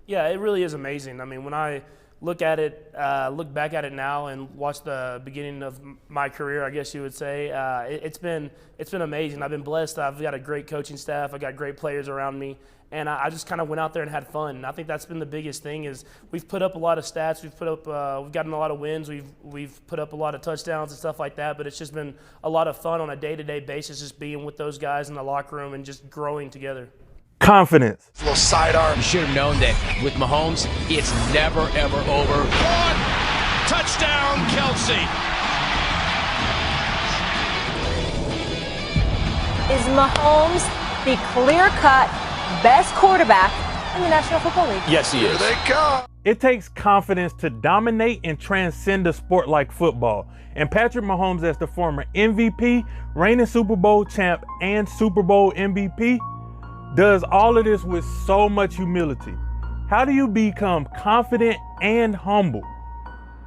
Yeah, it really is amazing. I mean, when I look back at it now and watch the beginning of my career, I guess you would say, it's been amazing. I've been blessed. I've got a great coaching staff. I got great players around me. And I just kind of went out there and had fun. And I think that's been the biggest thing is we've put up a lot of stats. We've gotten a lot of wins. We've put up a lot of touchdowns and stuff like that. But it's just been a lot of fun on a day-to-day basis, just being with those guys in the locker room and just growing together. Confidence. A little sidearm. You should have known that with Mahomes, it's never, ever over. One. Touchdown, Kelsey. Is Mahomes the clear-cut best quarterback in the National Football League? Yes, he is. Here they come. It takes confidence to dominate and transcend a sport like football. And Patrick Mahomes, as the former MVP, reigning Super Bowl champ, and Super Bowl MVP, does all of this with so much humility. How do you become confident and humble?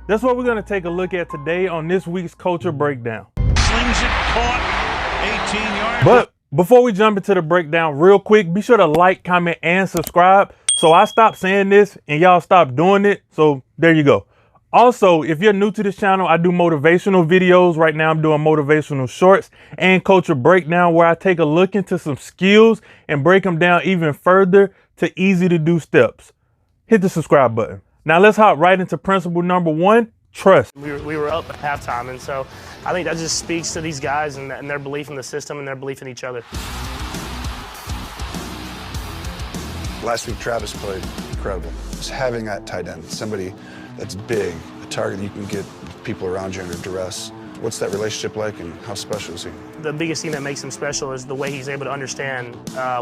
That's what we're going to take a look at today on this week's Culture Breakdown. Slings it, caught, 18 yards. But before we jump into the breakdown real quick, be sure to like, comment, and subscribe so I stop saying this and y'all stop doing it. So there you go. Also, if you're new to this channel, I do motivational videos. Right now, I'm doing motivational shorts and culture breakdown where I take a look into some skills and break them down even further to easy to do steps. Hit the subscribe button. Now let's hop right into principle number 1, trust. We were up at halftime, and so I think that just speaks to these guys and their belief in the system and their belief in each other. Last week, Travis played incredible. Just having that tight end, somebody that's big, a target you can get people around you under duress. What's that relationship like and how special is he? The biggest thing that makes him special is the way he's able to understand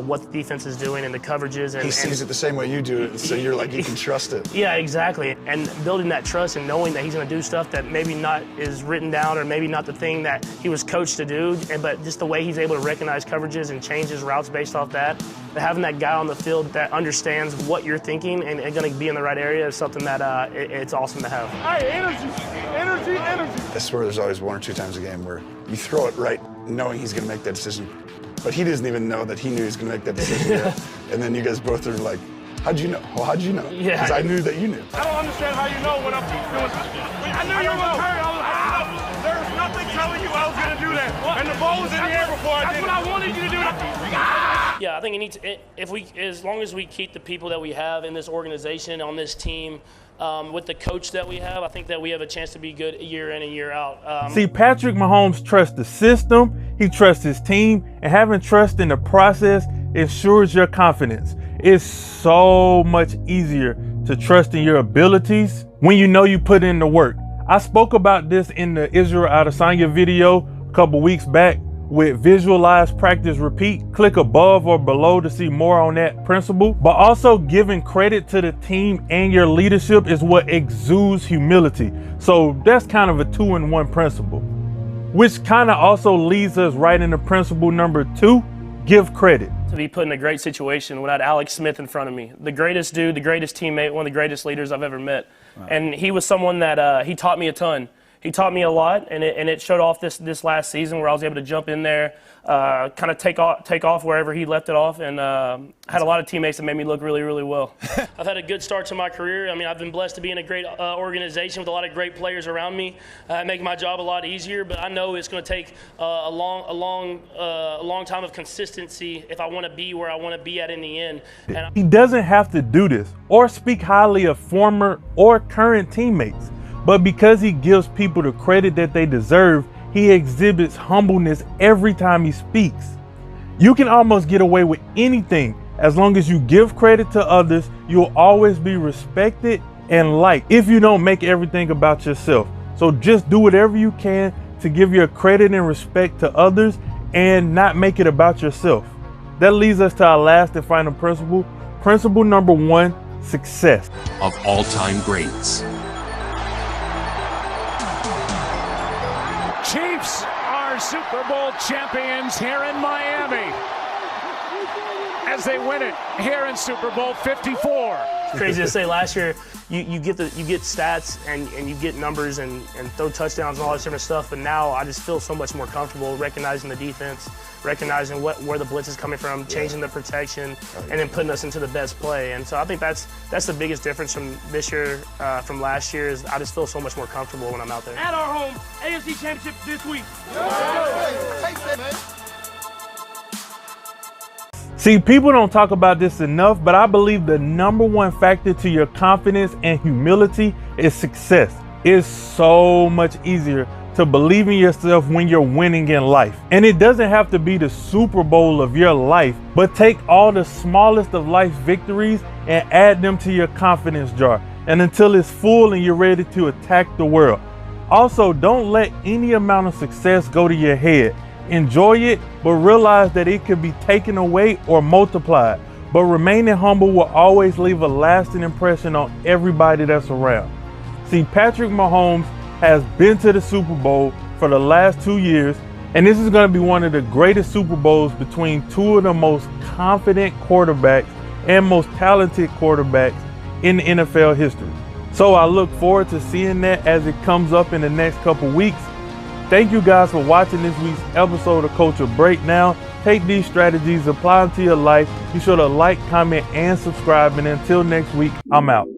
what the defense is doing and the coverages. And he sees it the same way you do, so you're like, you can trust it. Yeah, exactly. And building that trust and knowing that he's going to do stuff that maybe not is written down or maybe not the thing that he was coached to do, but just the way he's able to recognize coverages and change his routes based off that. But having that guy on the field that understands what you're thinking and going to be in the right area is something that it's awesome to have. Hey, energy. I swear there's always 1 or 2 times a game where you throw it right knowing he's going to make that decision, but he doesn't even know that he knew he was going to make that decision yet. And then you guys both are like, how'd you know? Well, how'd you know? Yeah. Because I knew that you knew. I don't understand how you know when I'm doing this. I knew you were hurt. There's nothing telling you I was going to do that. And the ball was in the air before I did it. That's what I wanted you to do. Yeah, I think it needs. As long as we keep the people that we have in this organization, on this team, with the coach that we have, I think that we have a chance to be good year in and year out. See, Patrick Mahomes trusts the system, he trusts his team, and having trust in the process ensures your confidence. It's so much easier to trust in your abilities when you know you put in the work. I spoke about this in the Adesanya video a couple weeks back with visualize, practice, repeat. Click above or below to see more on that principle. But also giving credit to the team and your leadership is what exudes humility. So that's kind of a 2-in-1 principle, which kind of also leads us right into principle number 2, give credit. To be put in a great situation when I had Alex Smith in front of me, the greatest dude, the greatest teammate, one of the greatest leaders I've ever met. Wow. And he was someone that he taught me a ton. He taught me a lot, and it showed off this last season where I was able to jump in there, kind of take off wherever he left it off, and had a lot of teammates that made me look really, really well. I've had a good start to my career. I mean, I've been blessed to be in a great organization with a lot of great players around me, making my job a lot easier. But I know it's going to take a long time of consistency if I want to be where I want to be at in the end. He doesn't have to do this or speak highly of former or current teammates. But because he gives people the credit that they deserve, he exhibits humbleness every time he speaks. You can almost get away with anything. As long as you give credit to others, you'll always be respected and liked if you don't make everything about yourself. So just do whatever you can to give your credit and respect to others and not make it about yourself. That leads us to our last and final principle. Principle number 1, success. Of all-time greats. Chiefs are Super Bowl champions here in Miami. as they win it here in Super Bowl 54. It's crazy to say. Last year, you get stats and you get numbers and throw touchdowns and all this different stuff. But now I just feel so much more comfortable recognizing the defense, recognizing where the blitz is coming from, changing the protection, and then putting us into the best play. And so I think that's the biggest difference from this year, from last year, is I just feel so much more comfortable when I'm out there. At our home, AFC Championship this week. See, people don't talk about this enough, but I believe the number one factor to your confidence and humility is success. It's so much easier to believe in yourself when you're winning in life. And it doesn't have to be the Super Bowl of your life, but take all the smallest of life's victories and add them to your confidence jar, and until it's full and you're ready to attack the world. Also, don't let any amount of success go to your head. Enjoy it, but realize that it can be taken away or multiplied. But remaining humble will always leave a lasting impression on everybody that's around. See, Patrick Mahomes has been to the Super Bowl for the last 2 years, and this is going to be one of the greatest Super Bowls between two of the most confident quarterbacks and most talented quarterbacks in NFL history. So I look forward to seeing that as it comes up in the next couple weeks. Thank you guys for watching this week's episode of Culture Breakdown. Take these strategies, apply them to your life. Be sure to like, comment, and subscribe. And until next week, I'm out.